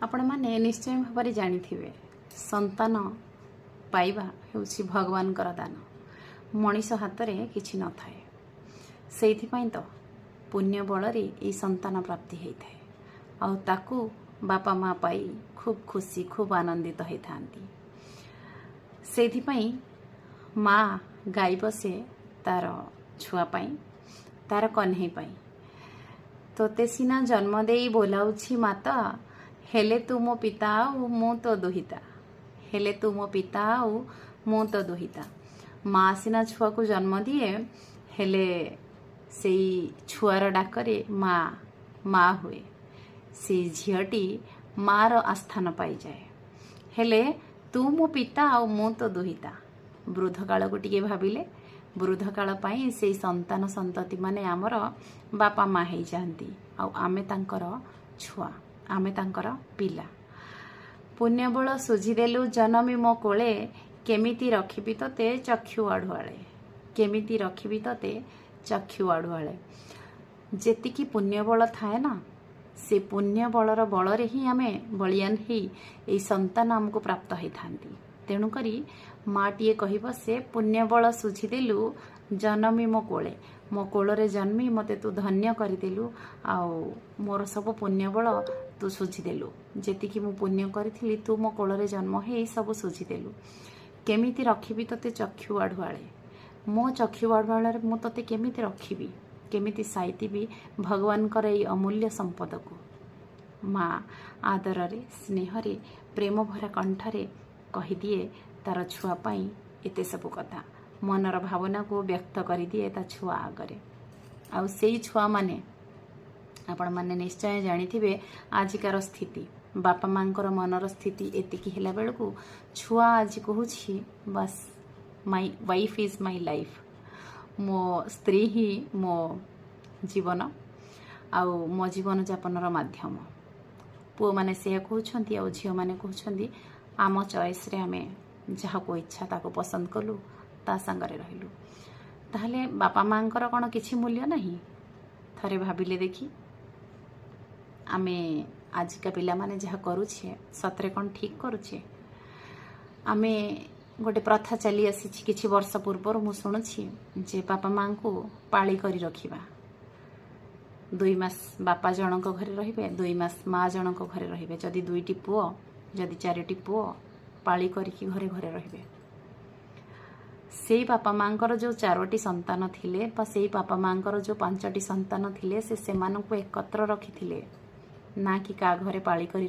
आपण मैंने निश्चय भाव जानिथिबे संतान पाइबा हेउछि भगवानकर दान। मनीष हाथ में किछि न थाए, सेइथिपई तो पुण्य बल रे ई संतान प्राप्ति होता है। आउ ताकू बापा माँ पाई खूब खुशी खूब आनंदित होता। सेइथिपई माँ गाई बसे तार छुआ पाई तार कन्हई पाई। तोते सिना जन्म देई बोलाउछि माता, हेले तू मो पिता आउ मु तो दुहिता। हेले तू मो पिता आउ मु तो दुहिता। माँ सिना छुआ को जन्म दिए, हेले सेई छुआर डाकरे माँ माँ हुए। से झीटी मार आस्थान पाई जाए। हेले तू मो पिता आउ मु तो दुहिता। वृद्ध काल को टिके भाबिले, वृद्ध काल पाई से संतान संतति माने आमर बापा माँ हो जाती। आमे तांकर छुआ, आमे तांकर पिला। पुण्य बल सुझीदेलु जनमी मो कोले, केमिति रखिबि तोते चक्षु आढ़ुआले। केमिति रखिबि तोते चक्षु आढ़ुआले। जेतिकी पुण्य बल थाए ना, से पुण्य बलर बलरे ही आमे बलियान ही ए संतान आमको प्राप्त होता। तेणुकरी माटीए कहब से पुण्य बल सुझीदेलु जनमी मो कोले। मो कोलरे जन्मी मते तू धन्य करदेलु। आउ मोर सब पुण्य बल तू सुझीदेलु। जेतिकी मु पुण्य करी तू मो कोलरे जन्म हे सब सुझीदेलु। केमिति रखिबि तोते चक्षु आढ़ुआले। मो चक्षु आढ़ुआले मु तोते केमिति रखिबि, केमिति साइतिबि भगवानकर ए अमूल्य संपद को। माँ आदर स्नेह प्रेम भरा कंठरे कहीदिए तार छुआ पाई एते सब कथा। मनर भावना को व्यक्त कर दिए ता छुआ आगरे। आउ सेई छुआ माने आपण माने निश्चय जानिथिबे आजिकार स्थिति, बापा मांकर मनर स्थिति एतिकी हेला बेलकू छुआ आज कहूछि बस my wife is my life. मो स्त्री ही मो जीवन आउ मो जीवन जापनर माध्यम। पुओ माने से कहउछंती आउ झियो माने कहउछंती आम चॉइस रे आमे जहा को इच्छा ताको पसंद कलु, ता संगरे रहिलु। ताहले बापा मांकर कोन किछि मूल्य नहीं? थरे भाबिले देखी, आमे आजिका पिला माने जहा करूछे सतरे कोन ठीक करूछे? आमे गोटे प्रथा चली आसी किछि वर्ष पूर्व मु शुणुछि जे बापा मां को पाली करी रखिबा। 2 मास बापा जनक घरे रहिबे, 2 मास माँ जनक घरे रहिबे। जदि 2टी पुओ, जदि 4टी पुओ पाली करिकी घरे घरे रहिबे। सेई बापा मांकर जो 4टी संतान थिले बा सेई बापा मांकर जो 5टी संतान थिले से सेमानकु एकत्र रखिथिले, ना कि का घरे पाली करी